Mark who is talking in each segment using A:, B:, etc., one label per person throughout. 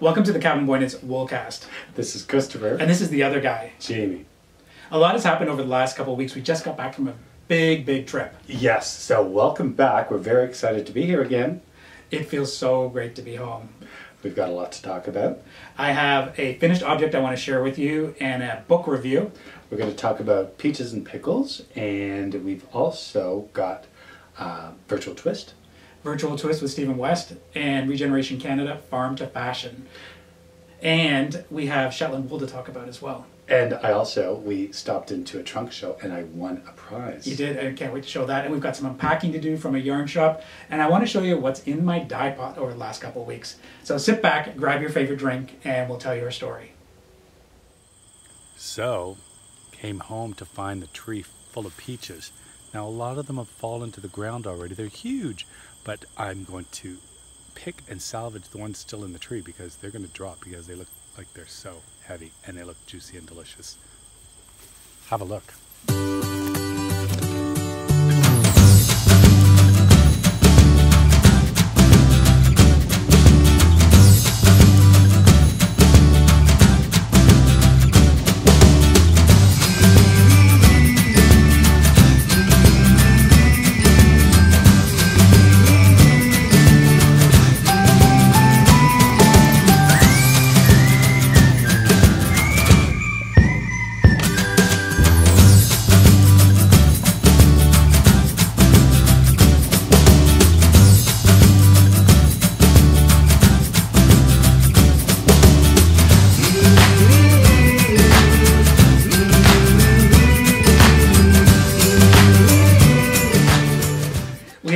A: Welcome to the Cabin Boy Knits Woolcast.
B: This is Christopher.
A: And this is the other guy.
B: Jamie.
A: A lot has happened over the last couple of weeks. We just got back from a big trip.
B: Yes, so welcome back. We're very excited to be here again.
A: It feels so great to be home.
B: We've got a lot to talk about.
A: I have a finished object I want to share with you and a book review.
B: We're going to talk about peaches and pickles, and we've also got Virtual Twist.
A: Virtual Twist with Stephen West and Regeneration Canada, Farm to Fashion. And we have Shetland wool to talk about as well.
B: And we stopped into a trunk show and I won a prize.
A: You did, I can't wait to show that. And we've got some unpacking to do from a yarn shop. And I want to show you what's in my dye pot over the last couple of weeks. So sit back, grab your favorite drink, and we'll tell you our story.
C: So, came home to find the tree full of peaches. Now a lot of them have fallen to the ground already. They're huge, but I'm going to pick and salvage the ones still in the tree because they're going to drop because they look like they're so heavy and they look juicy and delicious. Have a look.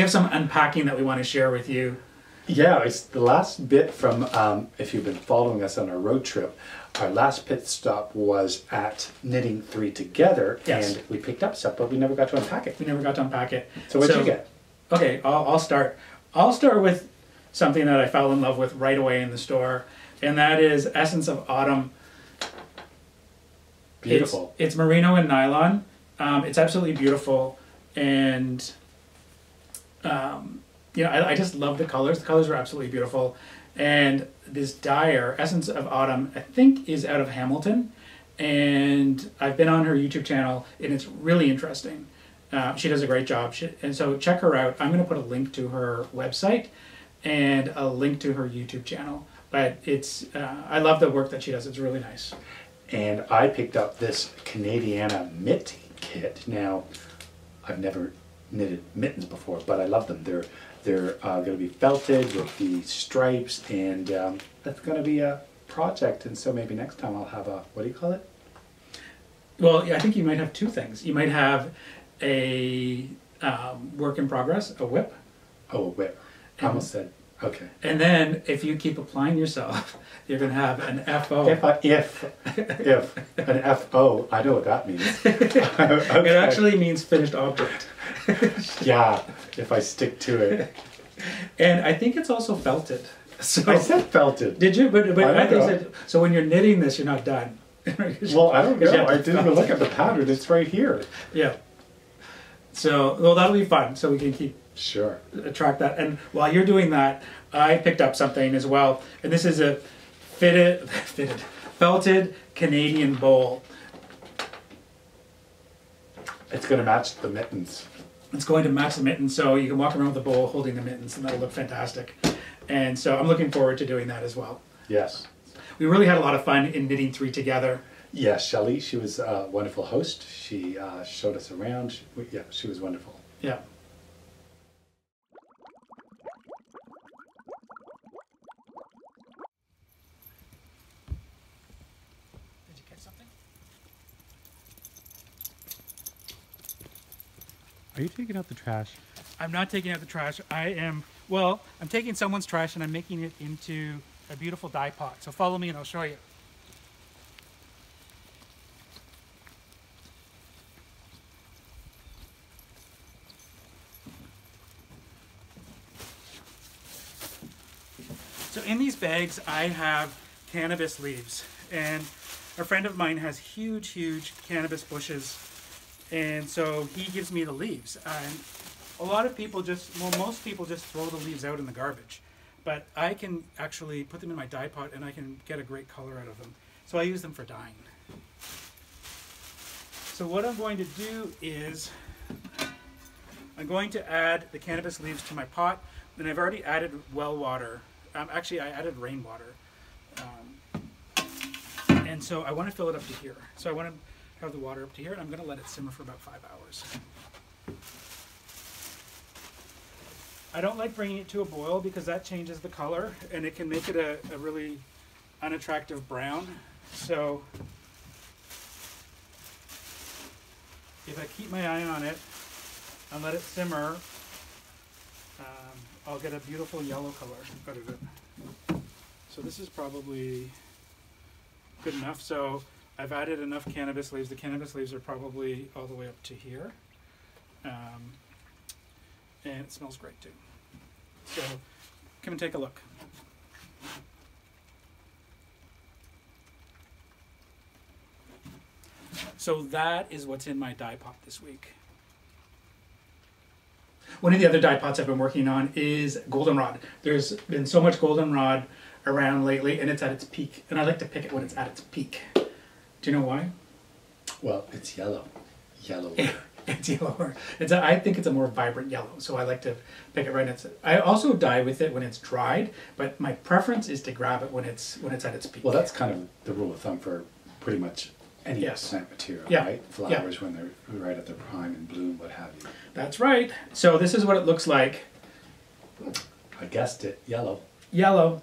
A: Some unpacking that we want to share with you.
B: Yeah, it's the last bit from, if you've been following us on our road trip, our last pit stop was at Knitting 3 Together,
A: yes.
B: And we picked up stuff, but we never got to unpack it.
A: We never got to unpack it.
B: So what did you get?
A: Okay, I'll start. I'll start with something that I fell in love with right away in the store, and that is Essence of Autumn.
B: Beautiful.
A: It's merino and nylon. It's absolutely beautiful, and you know, I just love the colors. The colors are absolutely beautiful. And this dyer, Essence of Autumn, I think is out of Hamilton. And I've been on her YouTube channel, and it's really interesting. She does a great job. And so check her out. I'm going to put a link to her website and a link to her YouTube channel. But it's, I love the work that she does. It's really nice.
B: And I picked up this Canadiana mitt kit. Now, I've never knitted mittens before, but I love them. They're going to be felted with the stripes, and that's going to be a project. And so maybe next time I'll have a, what do you call it?
A: Well, I think you might have two things. You might have a work in progress, a whip.
B: Oh, a whip. I almost said, okay.
A: And then if you keep applying yourself, you're going to have an FO.
B: If an FO, I know what that means. Okay.
A: It actually means finished object.
B: Yeah, if I stick to it.
A: And I think it's also felted. So
B: I said felted.
A: Did you? But I think
B: know.
A: so when you're knitting this, you're not done.
B: Well, I don't know. I didn't even look at the pattern. It's right here.
A: Yeah. So, well, that'll be fun. So we can keep track that. And while you're doing that, I picked up something as well. And this is a felted Canadian bowl.
B: It's going to match the mittens.
A: It's going to match the mittens, so you can walk around with the bowl holding the mittens, and that'll look fantastic. And so I'm looking forward to doing that as well.
B: Yes.
A: We really had a lot of fun in Knitting 3 Together.
B: Yeah, Shelley, she was a wonderful host. She showed us around. She was wonderful.
A: Yeah. Did you catch something?
C: Are you taking out the trash?
A: I'm not taking out the trash. I'm taking someone's trash and I'm making it into a beautiful dye pot. So follow me and I'll show you. So in these bags, I have cannabis leaves, and a friend of mine has huge cannabis bushes, and so he gives me the leaves. And a lot of people just, well, most people just throw the leaves out in the garbage. but I can actually put them in my dye pot and I can get a great color out of them. So I use them for dyeing. So what I'm going to do is I'm going to add the cannabis leaves to my pot, and I've already added well water. Actually, I added rainwater. And so I want to fill it up to here. So I want to have the water up to here, and I'm going to let it simmer for about 5 hours. I don't like bringing it to a boil because that changes the color, and it can make it a really unattractive brown. So if I keep my eye on it and let it simmer, I'll get a beautiful yellow color out of it. So this is probably good enough. So I've added enough cannabis leaves. The cannabis leaves are probably all the way up to here. And it smells great too. So come and take a look. So that is what's in my dye pot this week. One of the other dye pots I've been working on is goldenrod. There's been so much goldenrod around lately, and it's at its peak. And I like to pick it when it's at its peak. Do you know why?
B: Well, it's yellow. Yellow.
A: It's yellower. I think it's a more vibrant yellow, so I like to pick it right at it. I also dye with it when it's dried, but my preference is to grab it when it's at its peak.
B: Well, that's kind of the rule of thumb for pretty much any plant material, right? Flowers when they're right at their prime and bloom, what have you.
A: That's right. So this is what it looks like.
B: I guessed it. Yellow.
A: Yellow.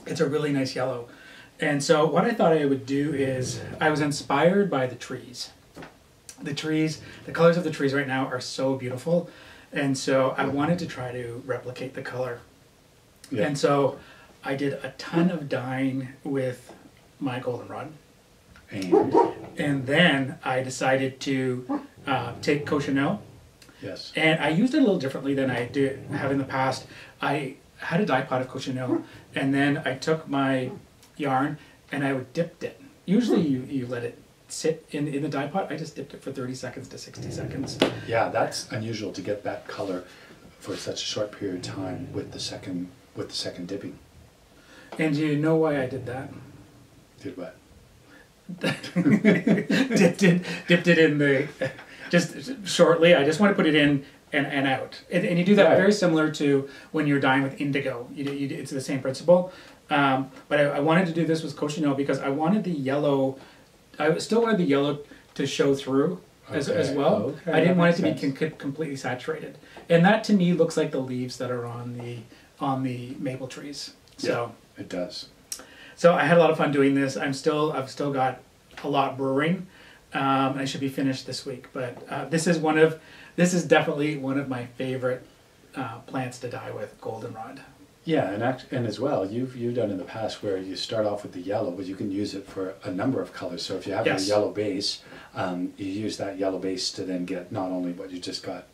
A: It's a really nice yellow. And so what I thought I would do is I was inspired by the trees. The trees, the colors of the trees right now are so beautiful. And so I wanted to try to replicate the color. Yeah. And so I did a ton of dyeing with my goldenrod. And then I decided to take cochineal.
B: Yes.
A: And I used it a little differently than I have in the past. I had a dye pot of cochineal, and then I took my yarn and I would dipped it. Usually you let it sit in the dye pot. I just dipped it for 30 seconds to 60 seconds.
B: Yeah, that's unusual to get that color for such a short period of time with the second dipping.
A: And do you know why I did that?
B: Did what?
A: dipped it in the just shortly. I just want to put it in and out, and you do that very similar to when you're dyeing with indigo. It's the same principle, but I wanted to do this with cochineal because I wanted the yellow. I still wanted the yellow to show through as well.
B: Okay,
A: I didn't want it to be completely saturated, and that to me looks like the leaves that are on the maple trees. So
B: yeah, it does.
A: So I had a lot of fun doing this. I've still got a lot brewing. I should be finished this week. But this is definitely one of my favorite plants to dye with, goldenrod.
B: Yeah, and as well, you've done in the past where you start off with the yellow, but you can use it for a number of colors. So if you have a yellow base, you use that yellow base to then get not only what you just got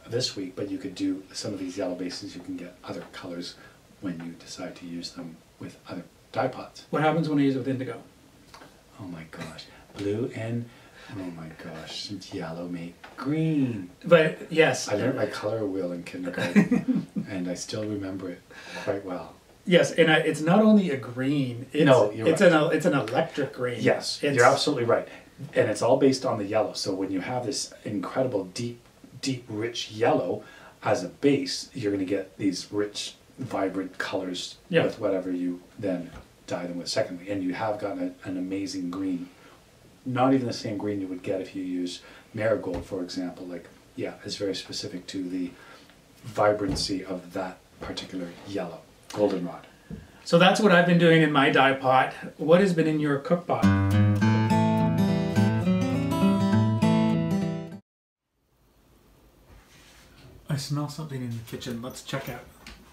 B: this week, but you could do some of these yellow bases. You can get other colors when you decide to use them with other dye pots.
A: What happens when I use it with indigo?
B: Oh my gosh, blue and oh my gosh, yellow make green.
A: But yes,
B: I learned my color wheel in kindergarten, and I still remember it quite well.
A: Yes, and it's not only a green. It's an electric green.
B: Yes, you're absolutely right, and it's all based on the yellow. So when you have this incredible deep, rich yellow as a base, you're going to get these rich, vibrant colors with whatever you then dye them with secondly, and you have gotten an amazing green. Not even the same green you would get if you use marigold, for example. It's very specific to the vibrancy of that particular yellow, goldenrod.
A: So that's what I've been doing in my dye pot. What has been in your cook pot? I smell something in the kitchen. Let's check out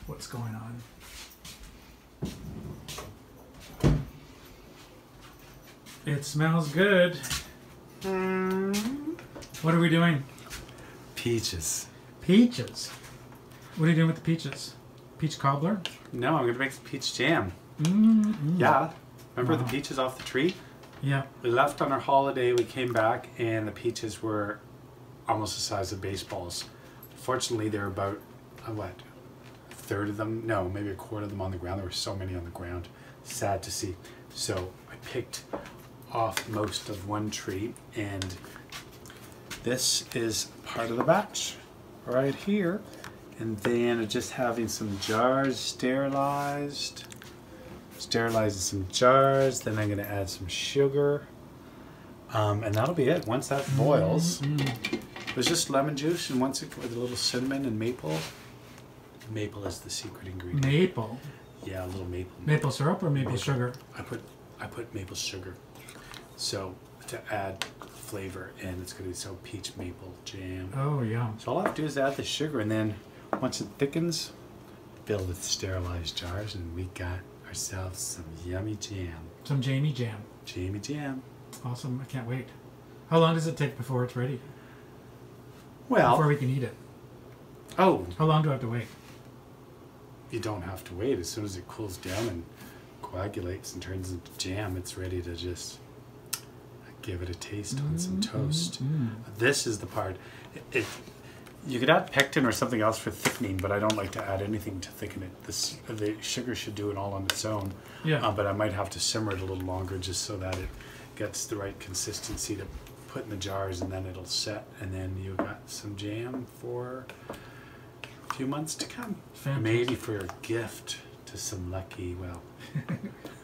A: what's going on. It smells good. What are we doing?
C: Peaches.
A: Peaches? What are you doing with the peaches? Peach cobbler?
C: No, I'm going to make some peach jam.
A: Mm-hmm.
C: Yeah. Remember the peaches off the tree?
A: Yeah.
C: We left on our holiday, we came back, and the peaches were almost the size of baseballs. Fortunately, they're about, third of them, no, maybe a quarter of them on the ground. There were so many on the ground. Sad to see. So I picked off most of one tree, and this is part of the batch right here. And then just having some jars sterilizing some jars. Then I'm going to add some sugar, and that'll be it. Once that boils, there's just lemon juice, and once it with a little cinnamon and maple. Maple is the secret ingredient.
A: Maple.
C: Yeah, a little maple.
A: Maple syrup or maple sugar?
C: I put maple sugar, so to add flavor, and it's going to be so peach maple jam.
A: Oh yeah.
C: So all I have to do is add the sugar, and then once it thickens, fill with sterilized jars, and we got ourselves some yummy jam.
A: Some Jamie jam.
C: Jamie jam.
A: Awesome! I can't wait. How long does it take before it's ready?
C: Well,
A: Before we can eat it.
C: oh,
A: How long do I have to wait?
C: you don't have to wait. As soon as it cools down and coagulates and turns into jam, it's ready to just give it a taste on some toast. This is the part. You could add pectin or something else for thickening, but I don't like to add anything to thicken it. The sugar should do it all on its own.
A: Yeah.
C: But I might have to simmer it a little longer just so that it gets the right consistency to put in the jars, and then it'll set, and then you got some jam for a few months to come.
A: Fantastic.
C: Maybe for a gift to some lucky, well,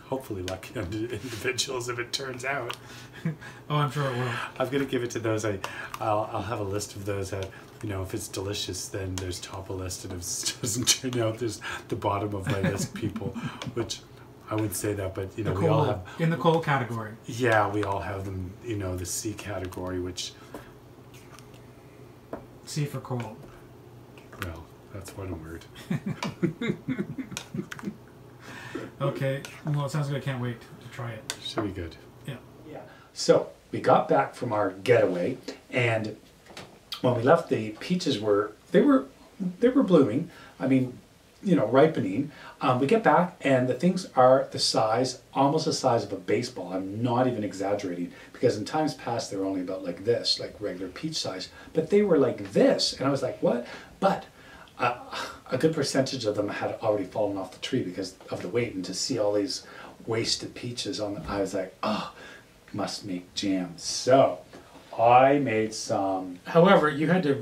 C: hopefully lucky individuals if it turns out.
A: Oh, I'm sure it will.
C: I'm gonna give it to those. I'll have a list of those that, you know, if it's delicious, then there's top of list, and if it doesn't turn out, there's the bottom of my list people, which I would say that, but you know, we all have
A: in the coal category.
C: Yeah, we all have them. You know, the C category, which,
A: C for coal.
C: well, that's one word.
A: Okay. Well, it sounds good. I can't wait to try it.
C: Should be good.
A: Yeah.
B: Yeah. So we got back from our getaway, and when we left, the peaches were blooming. I mean, you know, ripening. We get back, and the things are the size, almost the size of a baseball. I'm not even exaggerating, because in times past they were only about like this, like regular peach size, but they were like this, and I was like, what? But a good percentage of them had already fallen off the tree because of the weight, and to see all these wasted peaches on, I was like, oh, must make jam. So I made some.
A: However, you had to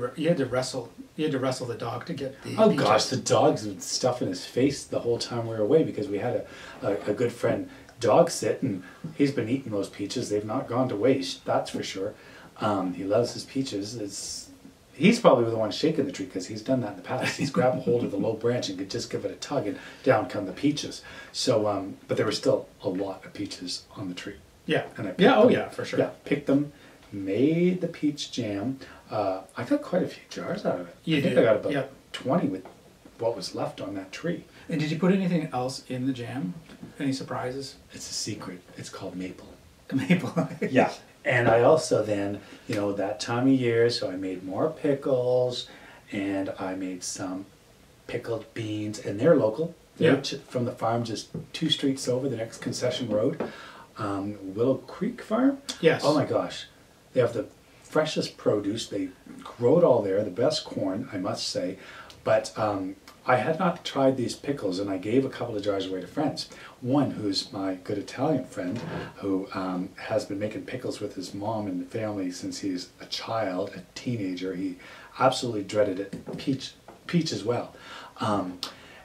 A: wrestle the dog to get the.
B: Oh
A: peaches.
B: gosh, the dog's been stuffing his face the whole time we were away, because we had a good friend dog sit, and he's been eating those peaches. They've not gone to waste, that's for sure. He loves his peaches. He's probably the one shaking the tree, because he's done that in the past. He's grabbed a hold of the low branch and could just give it a tug, and down come the peaches. So, but there were still a lot of peaches on the tree.
A: Yeah.
B: And I picked
A: Yeah. Oh
B: them.
A: yeah, for sure.
B: Yeah, picked them, made the peach jam. I got quite a few jars out of it. I think I got about 20 with what was left on that tree.
A: And did you put anything else in the jam? Any surprises?
B: It's a secret. It's called maple.
A: Maple.
B: Yeah. And I also then, you know, that time of year, so I made more pickles, and I made some pickled beans, and they're local. They're from the farm just 2 streets over, the next concession road. Willow Creek Farm.
A: Yes.
B: Oh my gosh. They have the freshest produce. They grow it all there, the best corn, I must say. But I had not tried these pickles, and I gave a couple of jars away to friends. One, who's my good Italian friend, who has been making pickles with his mom and family since he's a child, a teenager. He absolutely dreaded it. Peach as well.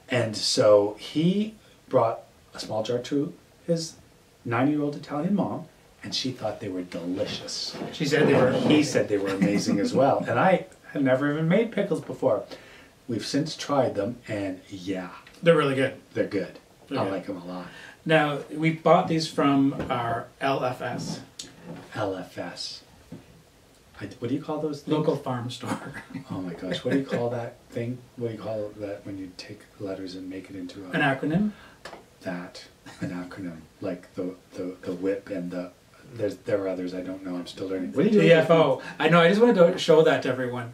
B: And so he brought a small jar to his 9-year-old Italian mom, and she thought they were delicious.
A: She said they were.
B: He said they were amazing as well. And I had never even made pickles before. We've since tried them, and yeah.
A: They're really good.
B: They're good.
A: They're
B: I
A: good.
B: like them a lot.
A: Now, we bought these from our LFS.
B: LFS. What do you call those things?
A: Local farm store.
B: Oh my gosh, what do you call that thing? What do you call that when you take letters and make it into
A: An acronym?
B: an acronym. Like the WHIP and there are others I don't know, I'm still learning. What do you do?
A: DFO. I know, I just wanted to show that to everyone.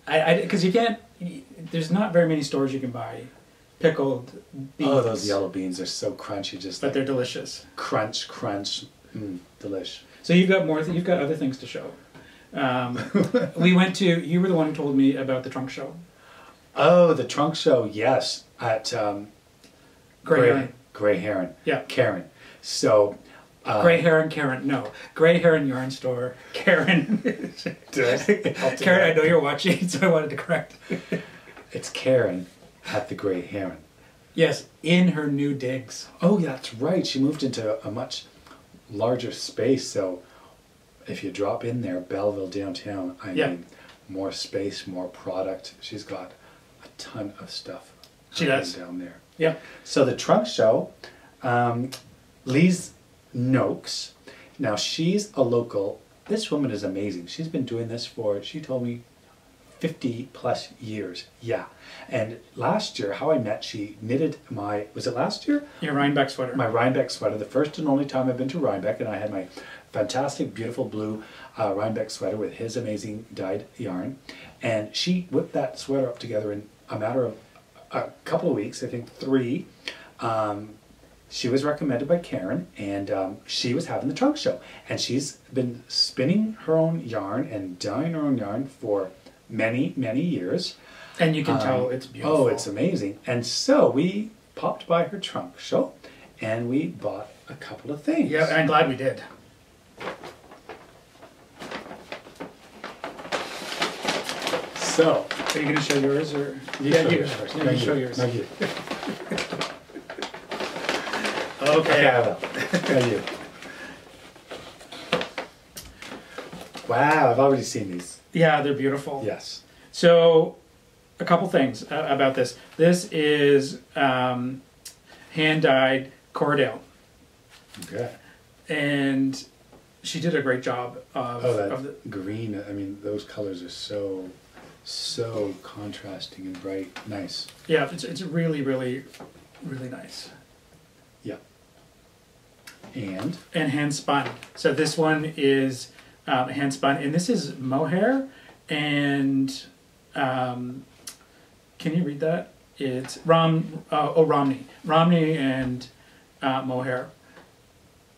A: Because you can't, there's not very many stores you can buy pickled beans.
B: Oh, those yellow beans are so crunchy, just
A: but
B: like
A: they're delicious.
B: crunch, delish.
A: So you've got you've got other things to show. We went to, you were the one who told me about the trunk show.
B: Oh, the trunk show, yes, at
A: Grey Heron.
B: Grey Heron.
A: Yeah.
B: Karen. So.
A: Grey Heron, Karen. No, Grey Heron Yarn Store, Karen. Karen, I know you're watching, so I wanted to correct.
B: It's Karen at the Grey Heron.
A: Yes, in her new digs.
B: Oh, yeah, that's right. She moved into a much larger space. So if you drop in there, Belleville downtown, I mean, more space, more product. She's got a ton of stuff.
A: She does
B: down there.
A: Yeah.
B: So the trunk show, Lise Noakes. Now she's a local. This woman is amazing. She's been doing this for, she told me, 50 plus years. Yeah. And last year, how I met, she knitted my, was it last year?
A: Your Rhinebeck sweater.
B: My Rhinebeck sweater, the first and only time I've been to Rhinebeck, and I had my fantastic, beautiful blue Rhinebeck sweater with his amazing dyed yarn. And she whipped that sweater up together in a matter of a couple of weeks, I think 3. She was recommended by Karen, and she was having the trunk show. And she's been spinning her own yarn and dyeing her own yarn for many, many years.
A: And you can tell it's beautiful.
B: Oh, it's amazing. And so we popped by her trunk show, and we bought a couple of things.
A: Yeah, I'm glad we did.
B: So,
A: are you going to show yours, or
B: you
A: yeah,
B: show
A: you
B: yours first.
A: you show yours.
B: No, you.
A: Okay.
B: I will. No, you. Wow, I've already seen these.
A: Yeah, they're beautiful.
B: Yes.
A: So, a couple things about this. This is hand-dyed Cordell.
B: Okay.
A: And she did a great job of,
B: Oh, that
A: of the
B: green, I mean, those colors are so contrasting and bright. Nice.
A: yeah, it's really, really, really nice.
B: Yeah. And
A: hand spun. So this one is hand spun, and this is mohair, and can you read that? It's Romney and mohair.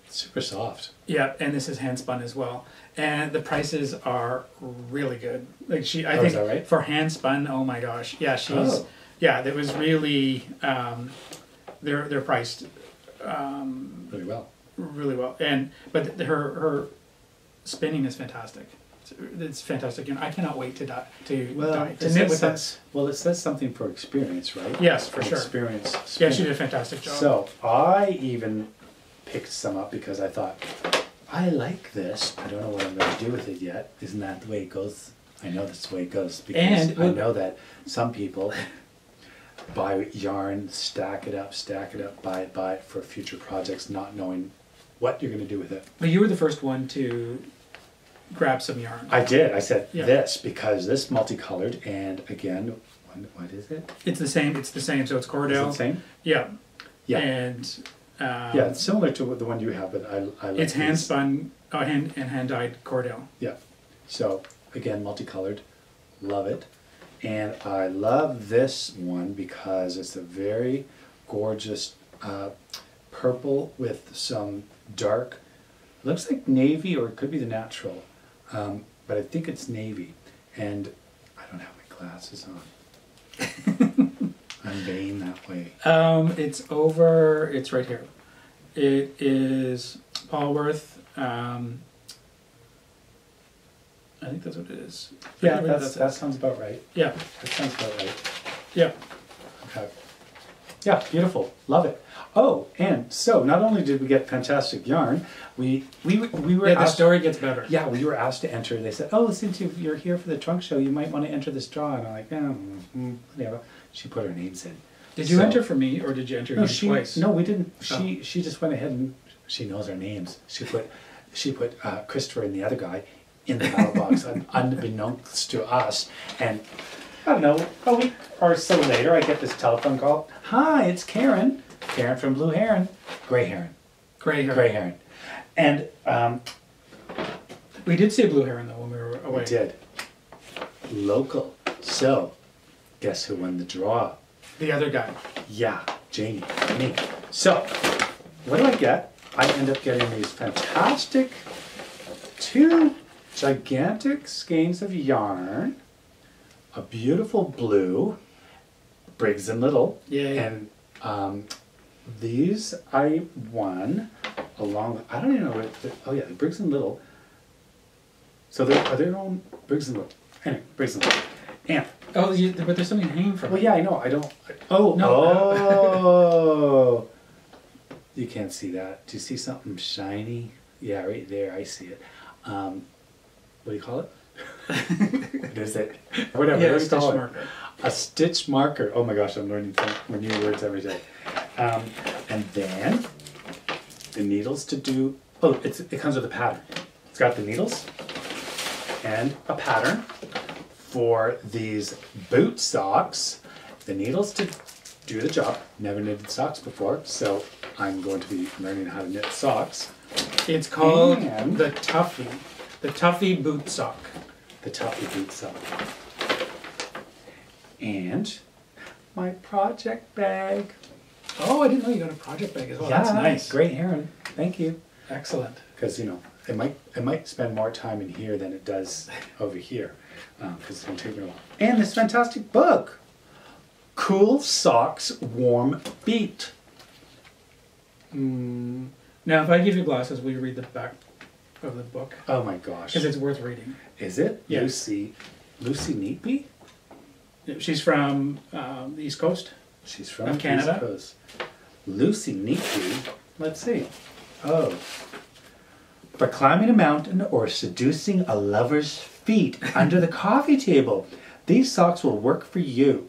B: super soft.
A: Yeah, and this is hand spun as well, and the prices are really good. Like I
B: Is
A: think
B: that right?
A: for hand spun, oh my gosh, yeah, she's yeah, that was really they're priced
B: Really well.
A: really well, and but her spinning is fantastic. It's fantastic, and I cannot wait to knit with this.
B: Well, it says something for experience, right?
A: Yes, for sure.
B: Experience.
A: Yeah, she
B: spinning.
A: did a fantastic job.
B: So I even picked some up because I thought, I like this. I don't know what I'm going to do with it yet. Isn't that the way it goes? I know that's the way it goes because
A: And
B: I know that some people buy yarn, stack it up, buy it for future projects, not knowing what you're going to do with it.
A: But you were the first one to grab some yarn.
B: I did. I said
A: Yeah.
B: this because this multicolored, and again, what is it?
A: It's the same. It's the same. So it's
B: Is
A: Cordell.
B: it the same?
A: Yeah.
B: Yeah.
A: And
B: Yeah, it's similar to the one you have, but I like
A: it's hand
B: these.
A: spun, hand dyed Cordell.
B: Yeah. So again, multicolored, love it, and I love this one because it's a very gorgeous purple with some dark. Looks like navy, or it could be the natural, but I think it's navy. And I don't have my glasses on. I'm vain that way.
A: It's over. It's right here. It is Paulworth. I think that's what it is.
B: Yeah, that sounds about right.
A: Yeah.
B: That sounds about right.
A: Yeah.
B: Okay. Yeah, beautiful. Love it. Oh, and so not only did we get fantastic yarn, we were
A: Yeah, the
B: asked,
A: story gets better.
B: yeah, we were asked to enter. They said, "Oh, since you're here for the trunk show, you might want to enter this draw." And I'm like, whatever. She put her names in.
A: Did you
B: So-
A: enter for me, or did you enter you twice?
B: No, we didn't.
A: Oh.
B: She just went ahead and she knows our names. She put Christopher and the other guy in the battle box, unbeknownst to us. And I don't know, a week or so later, I get this telephone call. Hi, it's Karen. Karen from Blue Heron, Grey Heron,
A: Grey Heron.
B: Grey Heron, and
A: We did see a blue heron though when we were away.
B: we did local. So, guess who won the draw?
A: The other guy.
B: Yeah, Jamie, me. So, what do I get? I end up getting these fantastic 2 gigantic skeins of yarn, a beautiful blue, Briggs and Little.
A: Yeah.
B: And these I won along. I don't even know what. Oh yeah, the Briggs and Little. So are their own Briggs and Little. Anyway, Briggs and Little. Amp.
A: Oh, but there's something hanging from it.
B: Well, yeah, I know. I don't. Oh
A: No.
B: Oh. You can't see that. Do you see something shiny? Yeah, right there. I see it. What do you call it? What is it? Whatever.
A: Yeah,
B: What
A: a
B: do you
A: stitch
B: call it?
A: marker.
B: A stitch marker. Oh my gosh, I'm learning new words every day. And then the needles to do. Oh, it comes with a pattern. It's got the needles and a pattern for these boot socks. The needles to do the job. Never knitted socks before, so I'm going to be learning how to knit socks.
A: It's called
B: And-
A: the Tuffy. The Tuffy boot sock.
B: The Tuffy boot sock. And my project bag.
A: Oh, I didn't know you got a project bag as well. That's nice.
B: Great heron. Thank you.
A: Excellent.
B: Because it might spend more time in here than it does over here, because it's going to take me a while. And this fantastic book, Cool Socks, Warm Feet.
A: Now, if I give you glasses, will you read the back of the book?
B: Oh my gosh!
A: Because it's worth reading.
B: Is it?
A: Yes.
B: Lucy Neatby?
A: She's from the East Coast.
B: She's from
A: Of
B: the
A: Canada?
B: East Coast. Lucy Neatby. Let's see. Oh. For climbing a mountain or seducing a lover's feet under the coffee table, these socks will work for you.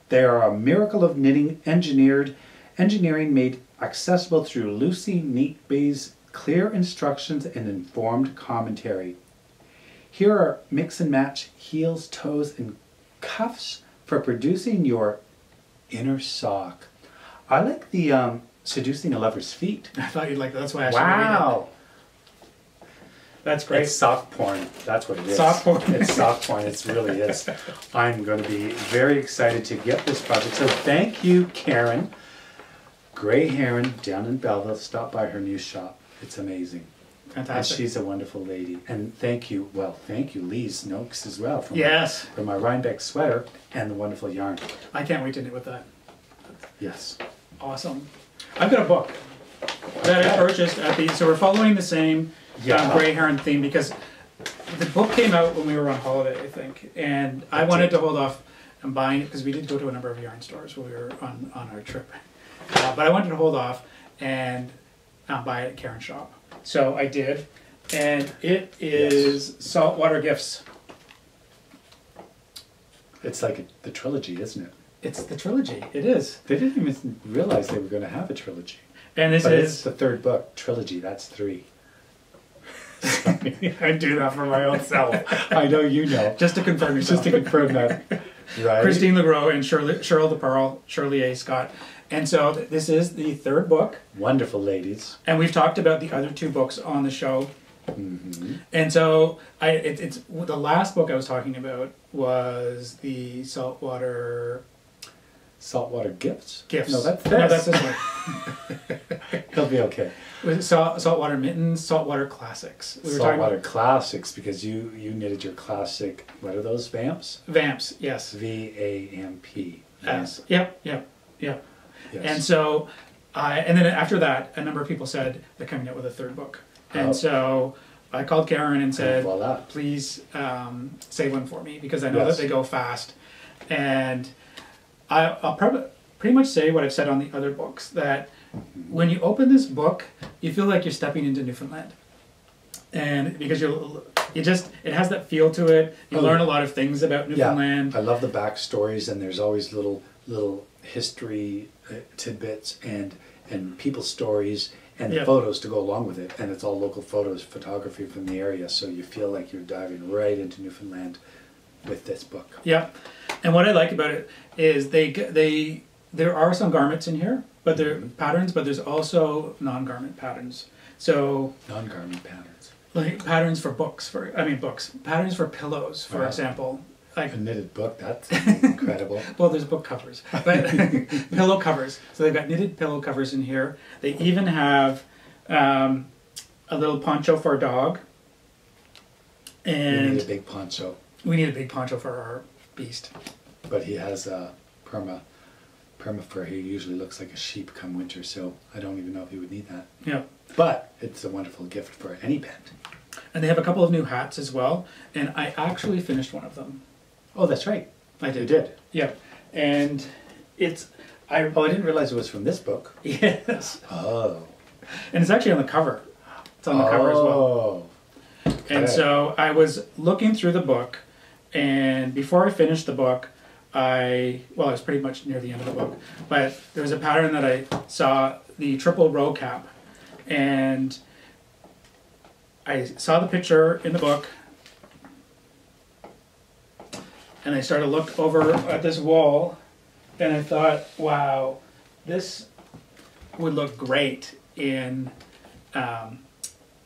B: They are a miracle of knitting engineering made accessible through Lucy Neatby's clear instructions and informed commentary. Here are mix and match heels, toes, and cuffs for producing your inner sock. I like the seducing a lover's feet.
A: I thought you'd like that. That's why I should read it.
B: Wow.
A: That's great.
B: It's sock porn. That's what it is.
A: Sock porn.
B: It's sock porn. It really is. I'm going to be very excited to get this project. So thank you, Karen. Gray Heron down in Belleville. Stop by her new shop. It's amazing. And
A: Fantastic.
B: she's a wonderful lady. And thank you, Lise Noakes as well for
A: Yes.
B: for my Rhinebeck sweater and the wonderful yarn.
A: I can't wait to knit with that.
B: Yes.
A: Awesome. I've got a book that I purchased at the. So we're following the same Gray Heron theme because the book came out when we were on holiday, I think, and I wanted to hold off on buying it because we did go to a number of yarn stores when we were on our trip, but I wanted to hold off and buy it at Karen's shop. So I did, and it is Saltwater Gifts.
B: It's like the trilogy, isn't it?
A: It's the trilogy. It is.
B: They didn't even realize they were going to have a trilogy.
A: And this
B: But
A: is
B: it's the third book. Trilogy, that's 3.
A: I do that for my own self.
B: I know you know.
A: Just to confirm yourself.
B: Just to confirm that. Right?
A: Christine LeGros and Cheryl DePearl, Shirley A. Scott. And so this is the third book.
B: Wonderful ladies.
A: And we've talked about the other 2 books on the show.
B: Mm-hmm.
A: And so it's the last book I was talking about was the Saltwater
B: Gifts?
A: Gifts.
B: No, that's
A: this one.
B: He'll be okay.
A: Was it Saltwater Mittens, Saltwater Classics. We were talking
B: Saltwater
A: about
B: Classics, because you knitted your classic, what are those, Vamps?
A: Vamps, yes.
B: V-A-M-P.
A: Yes. Yep.
B: Yes.
A: And so, and then after that, a number of people said they're coming out with a 3rd book. And so I called Karen and said,
B: voila.
A: please save one for me because I know
B: Yes.
A: that they go fast. And I'll probably pretty much say what I've said on the other books, that when you open this book, you feel like you're stepping into Newfoundland. And because it has that feel to it. You learn a lot of things about Newfoundland.
B: I love the backstories, and there's always little history tidbits and people stories and photos to go along with it, and it's all local photography from the area, so you feel like you're diving right into Newfoundland with this book.
A: Yeah, and what I like about it is there are some garments in here, but they're patterns, but there's also non-garment patterns. So
B: non-garment patterns,
A: like patterns for patterns for pillows, for example. Like
B: a knitted book, that's incredible.
A: Well, there's book covers, but pillow covers. So they've got knitted pillow covers in here. They even have a little poncho for a dog. And
B: we need a big poncho.
A: We need a big poncho for our beast.
B: But he has a perma permafir. He usually looks like a sheep come winter, so I don't even know if he would need that.
A: Yeah.
B: But it's a wonderful gift for any pet.
A: And they have a couple of new hats as well, and I actually finished one of them.
B: Oh, that's right.
A: I did.
B: You did?
A: Yeah. And it's...
B: I didn't realize it was from this book.
A: Yes.
B: Oh.
A: And it's actually on the cover. It's on the cover as well.
B: Oh.
A: And
B: Okay.
A: so I was looking through the book, and before I finished the book, I was pretty much near the end of the book, but there was a pattern that I saw, the triple row cap, and I saw the picture in the book, and I started to look over at this wall, and I thought, wow, this would look great in the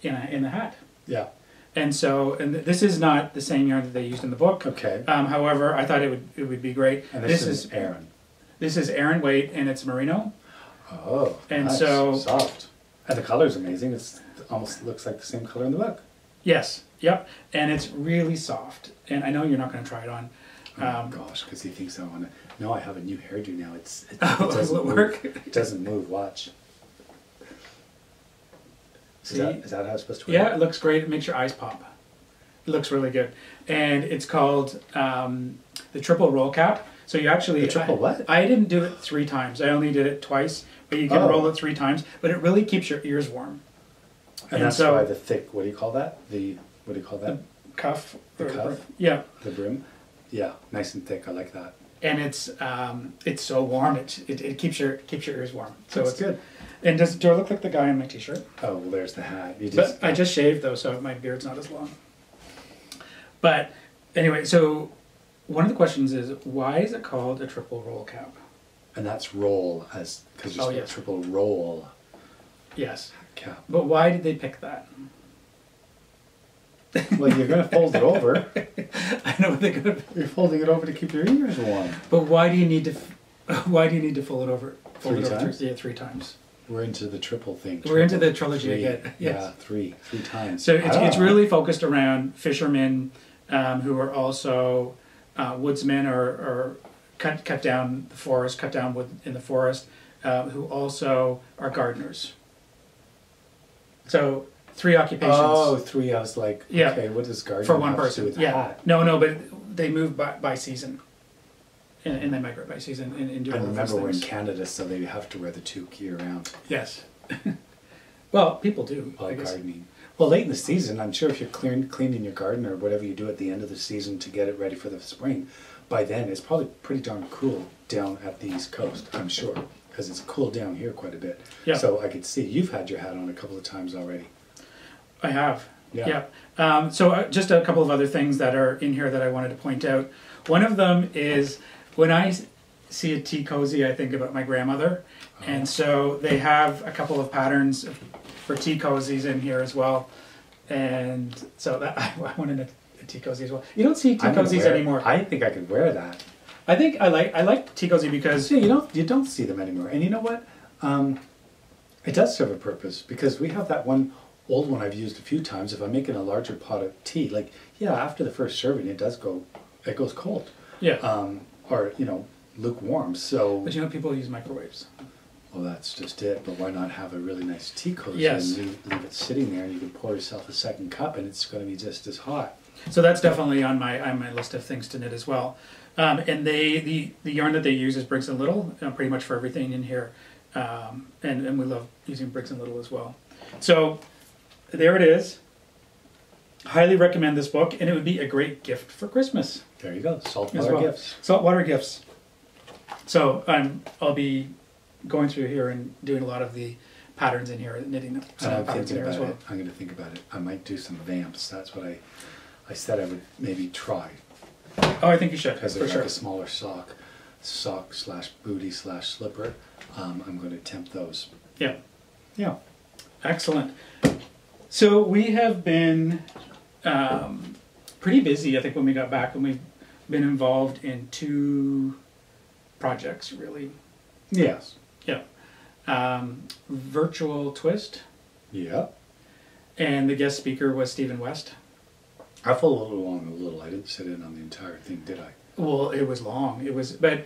A: hat.
B: Yeah.
A: And so, and this is not the same yarn that they used in the book.
B: Okay.
A: However, I thought it would be great.
B: And this is Aaron.
A: This is Aaron Waite, and it's merino.
B: Oh.
A: And
B: nice.
A: so
B: Soft. And the color's amazing. It almost looks like the same color in the book.
A: Yes, yep, and it's really soft. And I know you're not going to try it on.
B: Oh gosh, because he thinks I want to. No, I have a new hairdo now. It
A: Oh,
B: doesn't
A: will it
B: move.
A: work?
B: It doesn't move. Watch.
A: See?
B: Is that how it's supposed to work?
A: Yeah, it looks great. It makes your eyes pop. It looks really good. And it's called the triple roll cap. So you actually...
B: The triple what?
A: I didn't do it 3 times. I only did it twice. But you can roll it 3 times. But it really keeps your ears warm.
B: And that's why the thick, what do you call that? What do you call that?
A: Cuff.
B: The cuff?
A: Yeah.
B: The brim? Yeah, nice and thick. I like that.
A: And it's so warm. It keeps your ears warm. So
B: That's
A: it's
B: good.
A: And do I look like the guy on my t-shirt?
B: Oh, well, there's the hat.
A: But I just shaved though, so my beard's not as long. But anyway, so one of the questions is, why is it called a triple roll cap?
B: And that's roll, because it's
A: yes.
B: triple roll
A: Yes.
B: cap.
A: But why did they pick that?
B: Well, you're going to fold it over.
A: I know they're good.
B: You're folding it over to keep your ears warm.
A: But why do you need to fold it over? Fold
B: 3
A: it over
B: times?
A: 3 times.
B: We're into the triple thing.
A: We're into the trilogy
B: 3,
A: again. Yes.
B: Yeah, three times.
A: So it's really focused around fishermen who are also woodsmen or cut down the forest, cut down wood in the forest, who also are gardeners. So 3 occupations.
B: Oh, 3. I was like,
A: Yeah.
B: okay, what does gardening
A: For one
B: have to do
A: person.
B: with
A: Yeah.
B: hat?
A: No, but they move by season. And they migrate by season and do all
B: And
A: of
B: remember,
A: those
B: we're in
A: things.
B: Canada, so they have to wear the toque year round.
A: Yes. Well, people do, I
B: While
A: guess.
B: gardening. Well, late in the season, I'm sure if you're cleaning your garden or whatever you do at the end of the season to get it ready for the spring, by then it's probably pretty darn cool down at the East Coast, I'm sure, because it's cool down here quite a bit.
A: Yeah.
B: So I could see you've had your hat on a couple of times already.
A: I have.
B: Yeah.
A: So just a couple of other things that are in here that I wanted to point out. One of them is when I see a tea cozy, I think about my grandmother. And so they have a couple of patterns for tea cozies in here as well. And so that I wanted a tea cozy as well. You don't see tea cozies anymore.
B: I think I could wear that.
A: I think I like tea cozy because
B: Yeah, you don't see them anymore. And you know what? It does serve a purpose because we have that one old one I've used a few times. If I'm making a larger pot of tea, like after the first serving, it goes cold.
A: yeah.
B: Or lukewarm. So
A: But you know people use microwaves.
B: well, that's just it. But why not have a really nice tea cozy
A: Yes.
B: and leave it sitting there, and you can pour yourself a second cup, and it's going to be just as hot.
A: So that's definitely on my list of things to knit as well. And the yarn that they use is Briggs & Little, pretty much for everything in here. And we love using Briggs & Little as well. So there it is. Highly recommend this book, and it would be a great gift for Christmas.
B: There you go.
A: as
B: Saltwater
A: well.
B: Gifts.
A: Saltwater Gifts. So I'll be going through here and doing a lot of the patterns in here, knitting some
B: And I'm
A: patterns in
B: thinking
A: here as
B: about
A: well.
B: it. I'm going to think about it. I might do some vamps. That's what I said I would maybe try.
A: Oh, I think you should,
B: Because
A: for
B: they're
A: sure.
B: like a smaller sock/booty/slipper. I'm going to attempt those.
A: Yeah.
B: Yeah.
A: Excellent. So we have been pretty busy, I think, when we got back, and we've been involved in 2 projects, really.
B: Yes.
A: Yeah. Virtual Twist,
B: Yeah.
A: and the guest speaker was Stephen West.
B: I followed along a little. I didn't sit in on the entire thing, did I?
A: Well, it was long. It was, but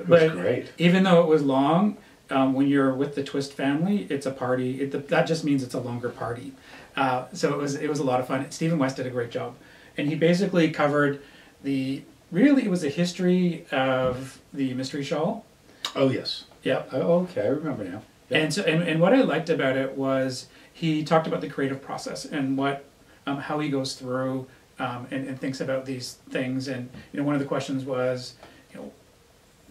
B: was great.
A: Even though it was long, when you're with the Twist family, it's a party. That just means it's a longer party. So it was a lot of fun. Stephen West did a great job, and he basically covered it was a history of the mystery shawl.
B: Oh yes.
A: Yeah.
B: Oh, okay, I remember now. Yep.
A: And so and what I liked about it was he talked about the creative process and how he goes through and thinks about these things. And one of the questions was,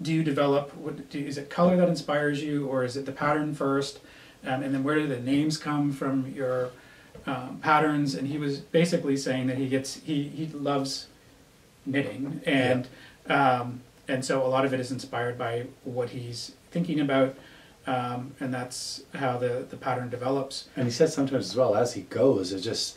A: do you develop? Is it color that inspires you, or is it the pattern first? And then where do the names come from your patterns? And he was basically saying that he loves knitting, and so a lot of it is inspired by what he's thinking about. And that's how the pattern develops.
B: And he said sometimes as well, as he goes, it just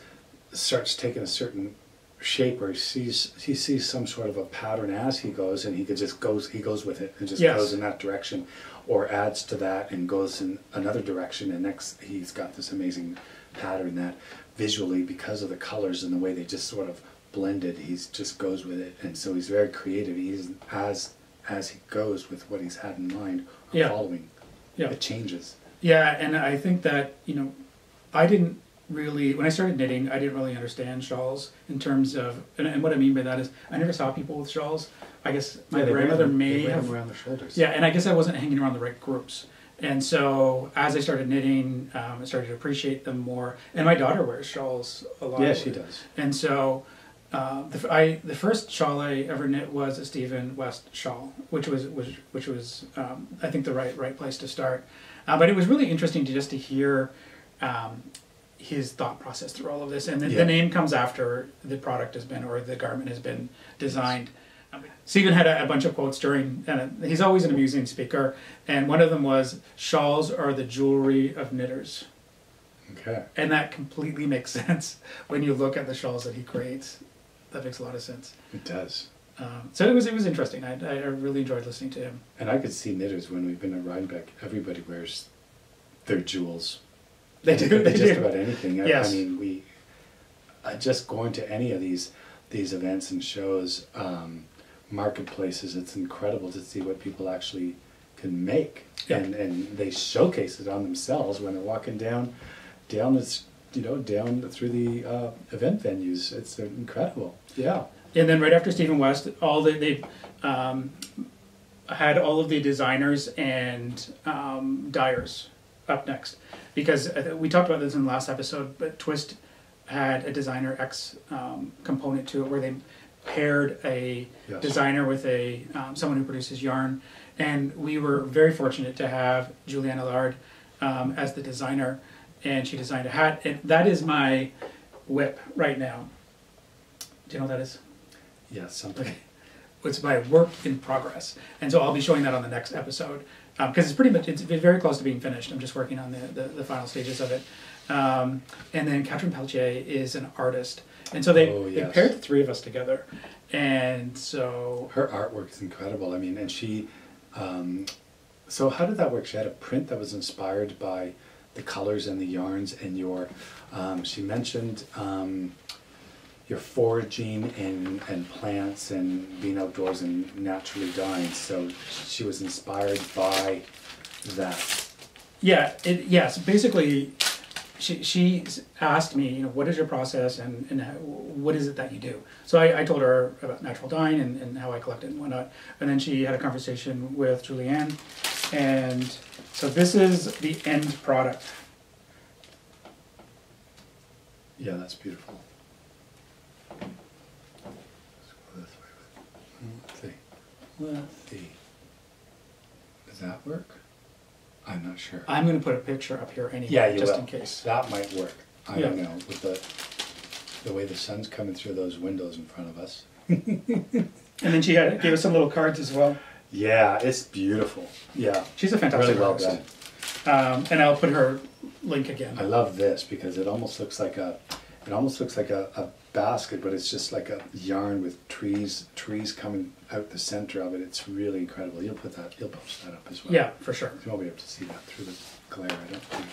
B: starts taking a certain shape, where he sees some sort of a pattern as he goes, and he goes with it and just goes in that direction, or adds to that and goes in another direction, and next he's got this amazing pattern that visually, because of the colors and the way they just sort of blended, he just goes with it. And so he's very creative. He's as he goes with what he's had in mind, following. Yeah. It changes.
A: Yeah, and I think that, I didn't really, when I started knitting, I didn't really understand shawls in terms of, and what I mean by that is, I never saw people with shawls. I guess my grandmother may have.
B: Them around their shoulders.
A: Yeah, and I guess I wasn't hanging around the right groups. And so as I started knitting, I started to appreciate them more. And my daughter wears shawls a lot.
B: Yeah, she does.
A: And so the first shawl I ever knit was a Stephen West shawl, which was I think the right place to start. But it was really interesting to hear his thought process through all of this, and the name comes after the product has been, or the garment has been designed. Stephen had a bunch of quotes during, and he's always an amusing speaker, and one of them was, "Shawls are the jewelry of knitters."
B: Okay.
A: And that completely makes sense when you look at the shawls that he creates. That makes a lot of sense.
B: It does.
A: So it was interesting. I really enjoyed listening to him.
B: And I could see knitters when we've been at Rhinebeck. Everybody wears their jewels.
A: They do.
B: They just about anything.
A: Yes.
B: I mean, we just going to any of these events and shows, marketplaces. It's incredible to see what people actually can make, and they showcase it on themselves when they're walking down this. Down through the event venues. It's incredible. Yeah.
A: And then right after Stephen West, they had all of the designers and dyers up next, because we talked about this in the last episode, but Twist had a designer X component to it, where they paired a designer with someone who produces yarn, and we were very fortunate to have Julianne Allard as the designer. And she designed a hat, and that is my whip right now. Do you know what that is?
B: Yeah, something.
A: It's my work in progress, and so I'll be showing that on the next episode, because it's very close to being finished. I'm just working on the final stages of it. And then Catherine Pelletier is an artist, and so they paired the three of us together, and so
B: her artwork is incredible. I mean, and she. So how did that work? She had a print that was inspired by the colors and the yarns, and she mentioned your foraging and plants and being outdoors and naturally dyeing. So she was inspired by that.
A: Yeah, yes. Basically, she asked me, what is your process and what is it that you do? So I told her about natural dyeing and how I collect it and whatnot. And then she had a conversation with Julianne, and so this is the end product.
B: Yeah, that's beautiful. Let's see. Does that work? I'm not sure.
A: I'm going to put a picture up here anyway, in case.
B: That might work. I don't know, with the way the sun's coming through those windows in front of us.
A: And then she gave us some little cards as well.
B: Yeah, it's beautiful. Yeah,
A: she's a fantastic
B: really well
A: artist.
B: done.
A: And I'll put her link again.
B: I love this because it almost looks like a basket, but it's just like a yarn with trees coming out the center of it. It's really incredible. You'll post that up as well.
A: Yeah, for sure.
B: You won't be able to see that through the glare, I don't think.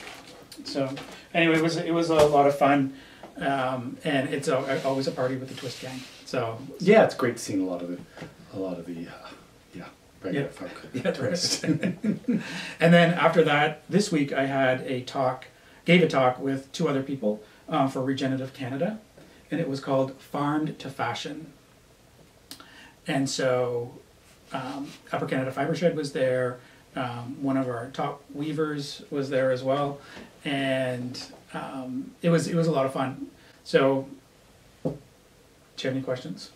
A: So anyway, it was a lot of fun, and it's always a party with the Twist gang. So
B: yeah, it's great seeing a lot a lot of the regular folk.
A: Yeah, tourists. And then after that, this week I gave a talk with 2 other people for Regenerative Canada, and it was called Farmed to Fashion. And so Upper Canada Fibre Shed was there, one of our top weavers was there as well, and it was a lot of fun. So, do you have any questions?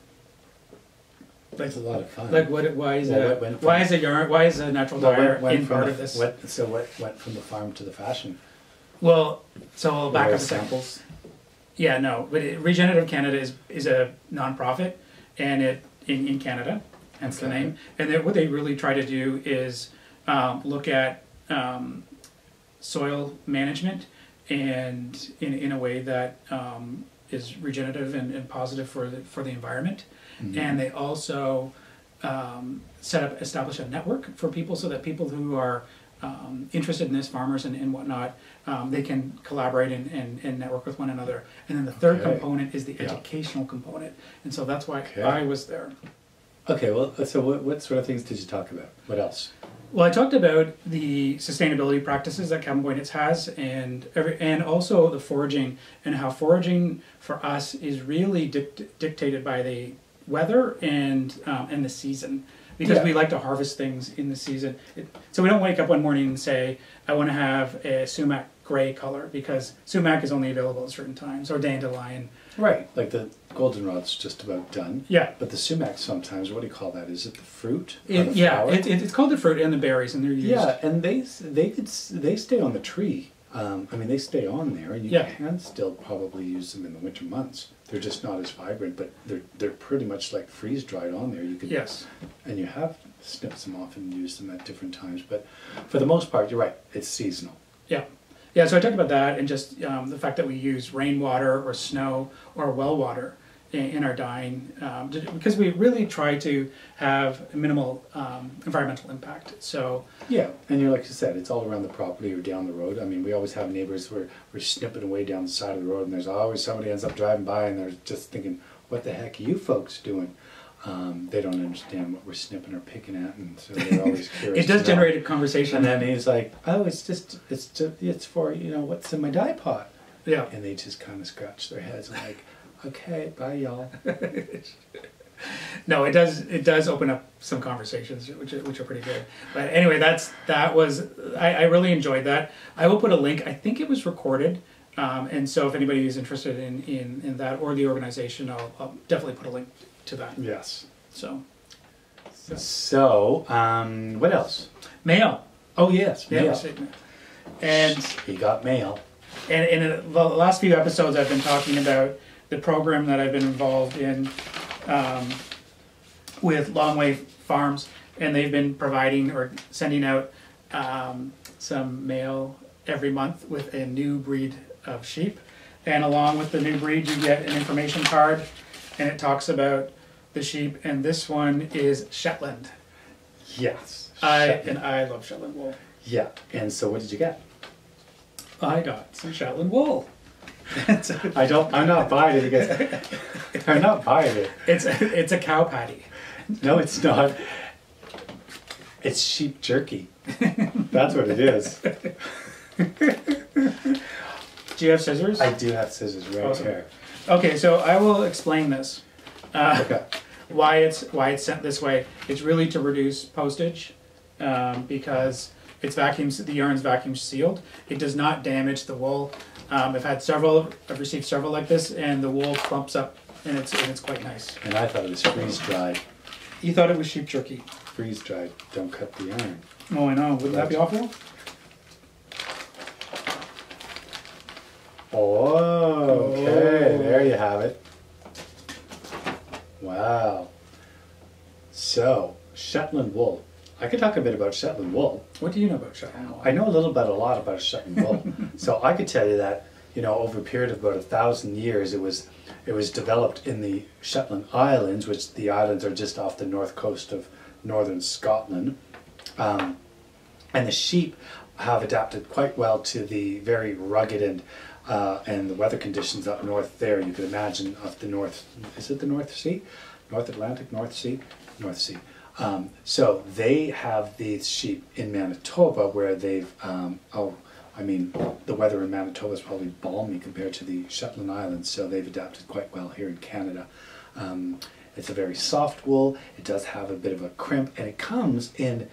B: It's a lot of fun.
A: Like why is a natural dyer in part of this?
B: What went from the farm to the fashion?
A: Well, so I'll back up
B: samples.
A: Yeah, no, but Regenerative Canada is a nonprofit, and it in Canada, hence the name. And what they really try to do is look at soil management and in a way that is regenerative and positive for the environment. Mm-hmm. And they also establish a network for people so that people who are interested in this, farmers and whatnot, they can collaborate and network with one another. And then the third component is the educational component. And so that's why I was there.
B: Okay, well, so what sort of things did you talk about? What else?
A: Well, I talked about the sustainability practices that Cabin Boy Knits has, and also the foraging, and how foraging for us is really dictated by the weather and the season, because we like to harvest things in the season. So we don't wake up one morning and say, I want to have a sumac gray color, because sumac is only available at certain times, or dandelion.
B: Right, like the goldenrod's just about done. Yeah. But the sumac sometimes, what do you call that? Is it the fruit?
A: It's called the fruit and the berries, and they're used.
B: Yeah, and they stay on the tree. I mean, they stay on there, and you can still probably use them in the winter months. They're just not as vibrant, but they're pretty much like freeze dried on there. You could and you have snipped them off and used them at different times. But for the most part, you're right. It's seasonal. Yeah.
A: Yeah, so I talked about that, and just the fact that we use rainwater or snow or well water in our dyeing, because we really try to have minimal environmental impact. So
B: yeah, and like you said, it's all around the property or down the road. I mean, we always have neighbors where we're snipping away down the side of the road, and there's always somebody ends up driving by, and they're just thinking, "What the heck are you folks doing?" They don't understand what we're snipping or picking at, and so they're always curious.
A: It does generate a conversation.
B: And then he's like, "Oh, it's for what's in my dye pot."
A: Yeah.
B: And they just kind of scratch their heads and like, "Okay, bye, y'all."
A: No, it does open up some conversations, which are pretty good. But anyway, I really enjoyed that. I will put a link. I think it was recorded. And so if anybody is interested in that, or the organization, I'll definitely put a link to that.
B: Yes.
A: So
B: what else?
A: Mail.
B: Oh yes, mail.
A: And
B: he got mail.
A: And in the last few episodes, I've been talking about the program that I've been involved in with Longway Farms, and they've been providing or sending out some mail every month with a new breed of sheep. And along with the new breed, you get an information card, and it talks about the sheep, and this one is Shetland.
B: Yes.
A: I love Shetland wool.
B: Yeah. And so what did you get?
A: I got some Shetland wool.
B: I'm not buying it, because I'm not buying it.
A: It's a cow patty.
B: No, it's not. It's sheep jerky. That's what it is.
A: Do you have scissors?
B: I do have scissors right here.
A: Okay, so I will explain this. Why it's sent this way. It's really to reduce postage, because the yarn's vacuum sealed. It does not damage the wool. I've received several like this, and the wool clumps up, and it's quite nice.
B: And I thought it was freeze dried.
A: You thought it was sheep jerky?
B: Freeze dried. Don't cut the yarn.
A: Oh, I know. Wouldn't that be awful?
B: Oh, okay. There you have it. Wow. So, Shetland wool. I could talk a bit about Shetland wool.
A: What do you know about Shetland wool?
B: I know a lot about Shetland wool. So I could tell you that, over a period of about 1,000 years, it was developed in the Shetland Islands, which the islands are just off the north coast of northern Scotland. And the sheep have adapted quite well to the very rugged and the weather conditions up north there. You could imagine up the north, is it the North Sea? North Atlantic, North Sea, North Sea. So they have these sheep in Manitoba where they've, I mean, the weather in Manitoba is probably balmy compared to the Shetland Islands, so they've adapted quite well here in Canada. It's a very soft wool. It does have a bit of a crimp, and it comes in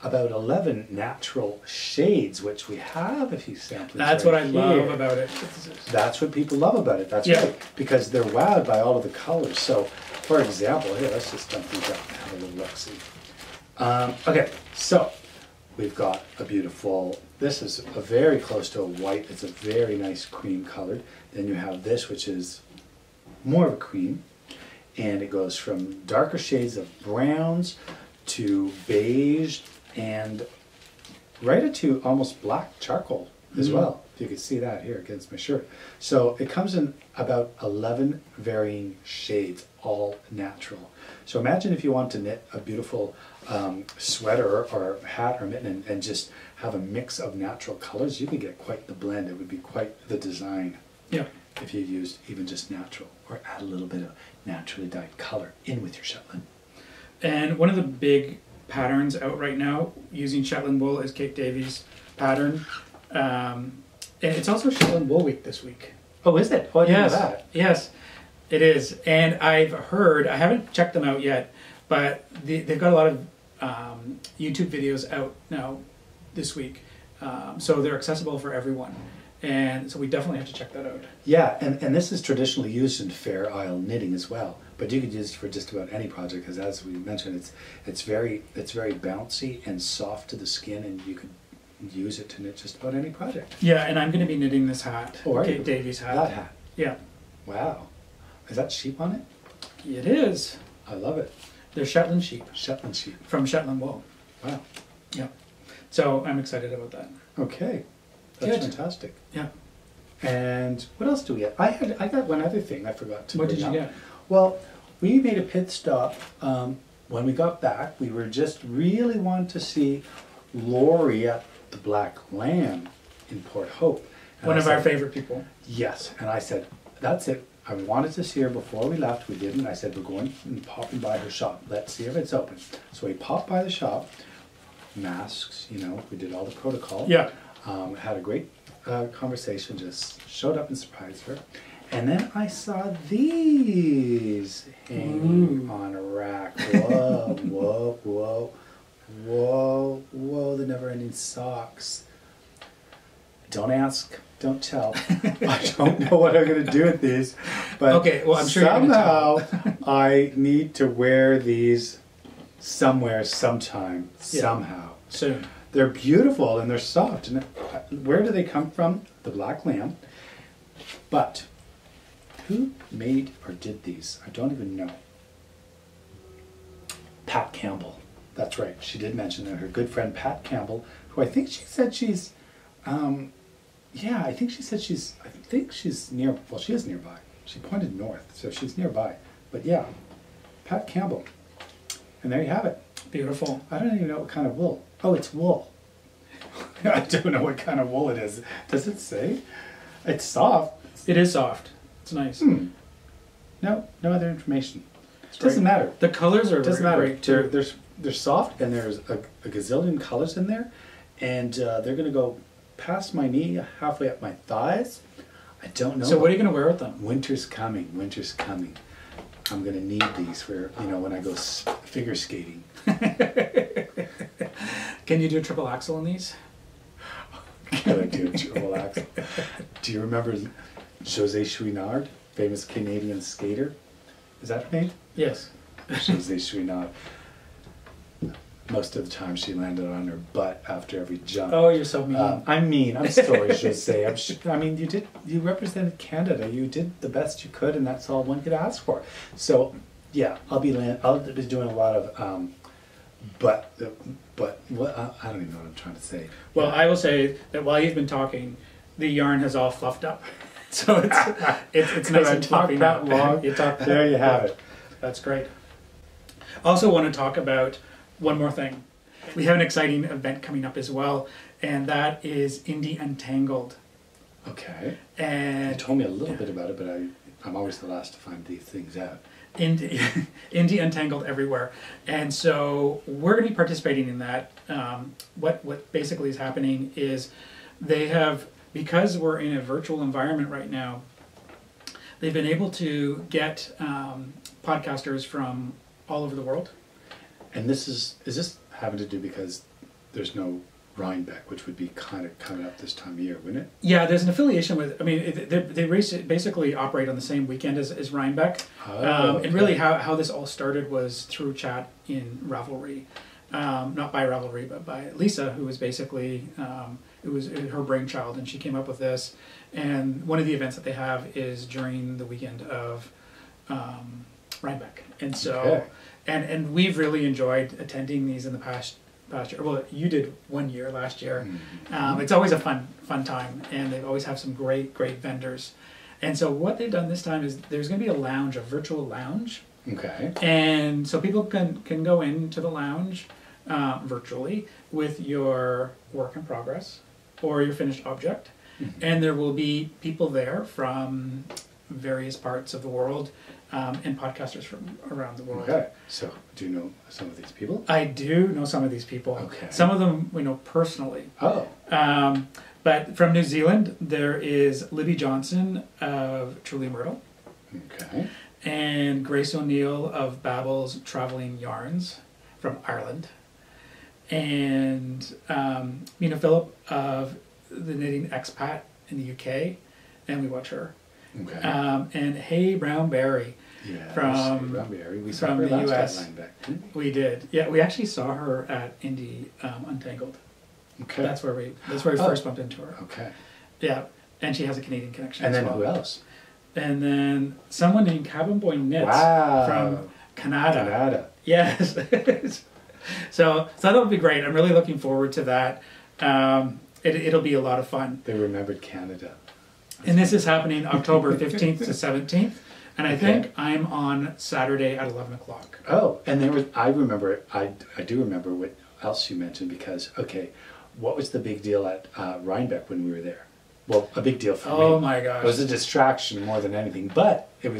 B: about 11 natural shades, which we have a few samples.
A: That's what I love about it.
B: That's what people love about it. That's right, because they're wowed by all of the colors. So, for example, here, let's just dump these up and have a little look-see. Okay, so we've got a beautiful, this is a very close to a white. It's a very nice cream colored. Then you have this, which is more of a cream, and it goes from darker shades of browns to beige and right into almost black charcoal as well. If you can see that here against my shirt. So it comes in about 11 varying shades, all natural. So imagine if you want to knit a beautiful sweater or hat or mitten and just have a mix of natural colors, you could get quite the blend. It would be quite the design if you used even just natural or add a little bit of naturally dyed color in with your Shetland.
A: And one of the big patterns out right now using Shetland wool is Kate Davies' pattern. And it's also Shetland Wool Week this week.
B: Oh, is it? Oh, I didn't know
A: Yes,
B: that.
A: yes, it is. And I've heard, I haven't checked them out yet, but they've got a lot of YouTube videos out now this week. So they're accessible for everyone. And so we definitely have to check that out.
B: Yeah, and this is traditionally used in Fair Isle knitting as well. But you could use it for just about any project because, as we mentioned, it's very bouncy and soft to the skin, and you could use it to knit just about any project.
A: Yeah, and I'm going to be knitting this hat.
B: Oh, are
A: Kate
B: you?
A: Davies hat.
B: That hat.
A: Yeah.
B: Wow. Is that sheep on it?
A: It is.
B: I love it.
A: They're Shetland sheep.
B: Shetland sheep.
A: From Shetland Wool.
B: Wow.
A: Yeah. So I'm excited about that.
B: Okay. That's
A: Good.
B: fantastic.
A: Yeah.
B: And what else do we get? I got one other thing I forgot to
A: What
B: bring
A: did you
B: up.
A: get?
B: Well, we made a pit stop when we got back. We were just really wanting to see Lori at the Black Lamb in Port Hope. And
A: One
B: I
A: of our
B: said,
A: favorite people.
B: Yes, and I said, that's it. I wanted to see her before we left. We didn't. I said, we're going and popping by her shop. Let's see if it's open. So we popped by the shop, masks, you know, we did all the protocol.
A: Yeah.
B: Had a great conversation, just showed up and surprised her. And then I saw these hanging on a rack. Whoa, whoa, whoa, whoa, whoa, the never-ending socks. Don't ask, don't tell. I don't know what I'm going to do with these, but
A: okay, well, I'm sure
B: somehow I need to wear these somewhere, sometime, somehow.
A: Soon.
B: They're beautiful and they're soft. And where do they come from? The Black Lamb. But who made or did these? I don't even know. Pat Campbell. That's right. She did mention that her good friend Pat Campbell, who I think she said she's, I think she's near, well, she is nearby. She pointed north, so she's nearby. But yeah, Pat Campbell. And there you have it.
A: Beautiful.
B: I don't even know what kind of wool. Oh, it's wool. I don't know what kind of wool it is. Does it say? It's soft.
A: It is soft. It's nice.
B: No other information.
A: It's
B: Doesn't
A: great.
B: matter.
A: The colors are
B: Doesn't matter.
A: great too.
B: They're soft, and there's a gazillion colors in there, and they're gonna go past my knee, halfway up my thighs. I don't know.
A: So what are you going to wear with them?
B: Winter's coming. Winter's coming. I'm gonna need these for when I go figure skating.
A: Can you do a triple axel in these?
B: Can I do a triple axel? Do you remember José Chouinard, famous Canadian skater? Is that her name?
A: Yes.
B: José Chouinard. Most of the time she landed on her butt after every jump.
A: Oh, you're so mean.
B: I'm mean. I'm sorry, José. I mean, you represented Canada. You did the best you could, and that's all one could ask for. So, yeah, I'll be doing a lot of, but what I don't even know what I'm trying to say.
A: Well, I will say that while you've been talking, the yarn has all fluffed up. So it's nice and fluffy now.
B: That long. There you have it.
A: That's great. Also want to talk about one more thing. We have an exciting event coming up as well, and that is Indie Untangled
B: Okay.
A: And
B: You told me a little bit about it, but I'm always the last to find these things out.
A: Indie Untangled Everywhere. And so we're going to be participating in that. What basically is happening is they have, because we're in a virtual environment right now, they've been able to get podcasters from all over the world.
B: And is this having to do because there's no Rhinebeck, which would be kind of coming up this time of year, wouldn't it?
A: Yeah, there's an affiliation with, I mean, they basically operate on the same weekend as Rhinebeck.
B: Okay.
A: And really how this all started was through chat in Ravelry. Not by Ravelry, but by Lisa, who was basically, it was her brainchild, and she came up with this. And one of the events that they have is during the weekend of Rhinebeck. And so,
B: Okay.
A: and we've really enjoyed attending these in the past year. Well, you did 1 year last year.
B: Mm-hmm.
A: It's always a fun time, and they always have some great vendors. And so what they've done this time is there's going to be a lounge, a virtual lounge.
B: Okay.
A: And so people can go into the lounge virtually with your work in progress or your finished object.
B: Mm-hmm.
A: And there will be people there from various parts of the world and podcasters from around the world.
B: Okay. So, do you know some of these people?
A: I do know some of these people.
B: Okay.
A: Some of them we know personally.
B: Oh.
A: But from New Zealand, there is Libby Johnson of Truly Myrtle.
B: Okay.
A: And Grace O'Neill of Babel's Traveling Yarns from Ireland. And Mina Phillip of the Knitting Expat in the UK. And we watch her.
B: Okay.
A: And Hey Brown Berry.
B: Yeah.
A: From
B: we saw
A: from
B: her
A: the
B: last
A: US.
B: Rhinebeck, didn't
A: We did. Yeah, we actually saw her at Indie Untangled.
B: we? Okay.
A: That's where we first bumped into her.
B: Okay.
A: Yeah, and she has a Canadian connection.
B: And
A: as
B: then
A: well.
B: who else?
A: And then someone named Cabin Boy Knits
B: Wow.
A: from Canada.
B: Canada.
A: Yes. so that would be great. I'm really looking forward to that. It'll be a lot of fun.
B: They remembered Canada.
A: And this is happening October 15th to 17th. And I
B: Okay.
A: think I'm on Saturday at 11 o'clock.
B: Oh, and I do remember what else you mentioned because, okay, what was the big deal at Rhinebeck when we were there? Well, a big deal for me.
A: Oh my gosh.
B: It was a distraction more than anything, but what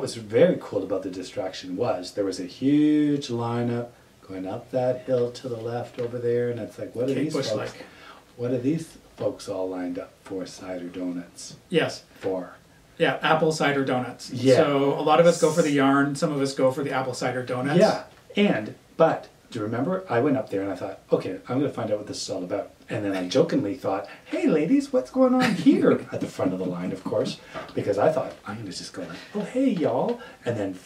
B: was very cool about the distraction was there was a huge lineup going up that hill to the left over there, and it's like, what are
A: Kate
B: these
A: Bush
B: folks?
A: like.
B: What are these folks all lined up for cider donuts
A: Yes.
B: for?
A: Yeah, apple cider donuts.
B: Yeah.
A: So a lot of us go for the yarn, some of us go for the apple cider donuts.
B: Yeah, but do you remember? I went up there and I thought, okay, I'm going to find out what this is all about. And then I jokingly thought, hey ladies, what's going on here? At the front of the line, of course, because I thought, I'm going to just go like, oh, hey y'all. And then,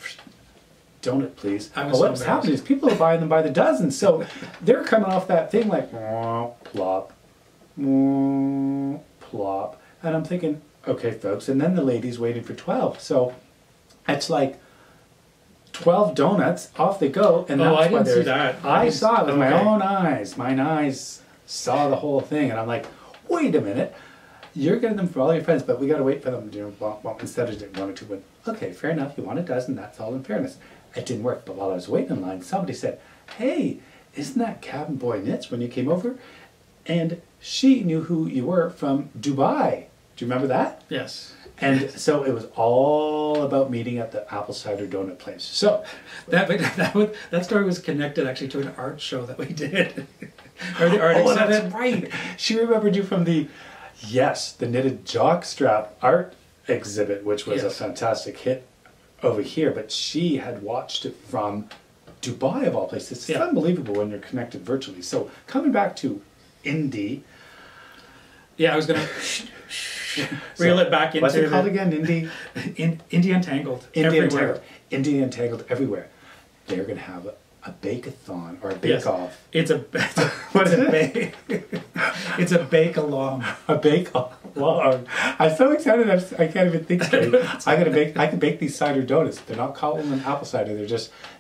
B: donut please.
A: I was
B: But
A: so
B: what's happening is people are buying them by the dozen. So they're coming off that thing like, plop, plop. And I'm thinking, okay, folks. And then the lady's waiting for 12. So it's like 12 donuts, off they go. And
A: Oh,
B: that's
A: I
B: why
A: didn't see that.
B: I saw it with my
A: Okay.
B: own eyes. Mine eyes saw the whole thing. And I'm like, wait a minute. You're getting them for all your friends, but we got to wait for them to do instead of doing one or two. But okay, fair enough. You want a dozen. That's all in fairness. It didn't work. But while I was waiting in line, somebody said, hey, isn't that Cabin Boy Knits when you came over? And she knew who you were from Dubai. Do you remember that?
A: Yes.
B: And so it was all about meeting at the apple cider donut place. So
A: That story was connected actually to an art show that we did. Or the art
B: oh,
A: exhibit.
B: that's right. She remembered you from the knitted jockstrap art exhibit, which was a
A: Yes.
B: fantastic hit over here. But she had watched it from Dubai, of all places. It's
A: Yeah.
B: unbelievable when you're connected virtually. So coming back to Indie.
A: Yeah, I was gonna reel it back into
B: What's it called again? Indie
A: Indie Untangled. Everywhere.
B: Indie Untangled Everywhere. They're going to have a bake-a-thon or a bake-off.
A: It's a
B: What is it?
A: It's a bake along.
B: A bake-off. I'm so excited I can't even think straight. I can bake these cider donuts. They're not called them apple cider.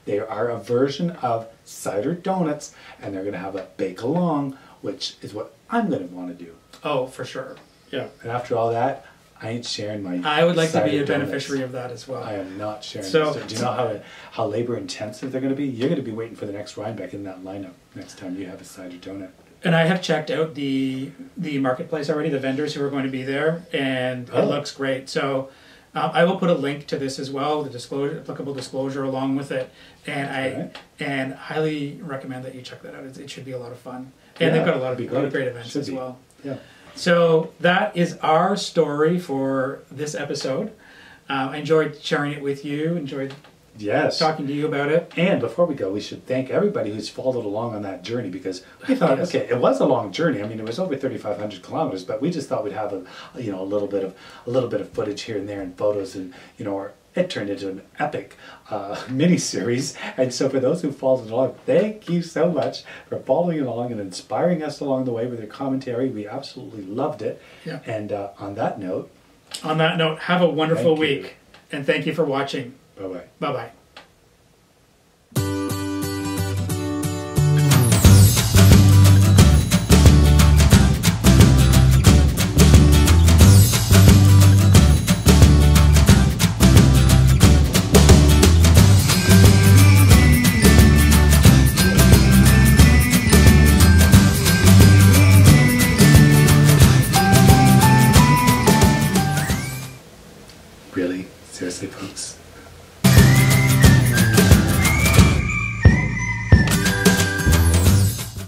B: They are a version of cider donuts, and they're going to have a bake-along, which is what I'm going to want to do.
A: Oh, for sure. Yeah.
B: And after all that, I ain't sharing my
A: I would like to be
B: cider
A: a
B: donuts.
A: beneficiary of that as well.
B: I am not sharing.
A: So-
B: Do you know how labor intensive they're going to be? You're going to be waiting for the next Rhinebeck in that lineup next time you have a cider donut.
A: And I have checked out the marketplace already, the vendors who are going to be there, and it looks great. So I will put a link to this as well, the disclosure, applicable disclosure along with it, and highly recommend that you check that out. It should be a lot of fun, and they've got a lot of great events as well.
B: Yeah.
A: So that is our story for this episode. I enjoyed sharing it with you. Enjoyed talking to you about it.
B: And before we go, we should thank everybody who's followed along on that journey, because we thought, okay, it was a long journey. I mean, it was over 3,500 kilometers, but we just thought we'd have a little bit of footage here and there and photos, and it turned into an epic mini series. And so for those who followed along, thank you so much for following along and inspiring us along the way with your commentary. We absolutely loved it.
A: Yeah.
B: And on that note,
A: have a wonderful week, and thank you for watching.
B: Bye-bye.
A: Bye-bye.
B: Really? Seriously, folks?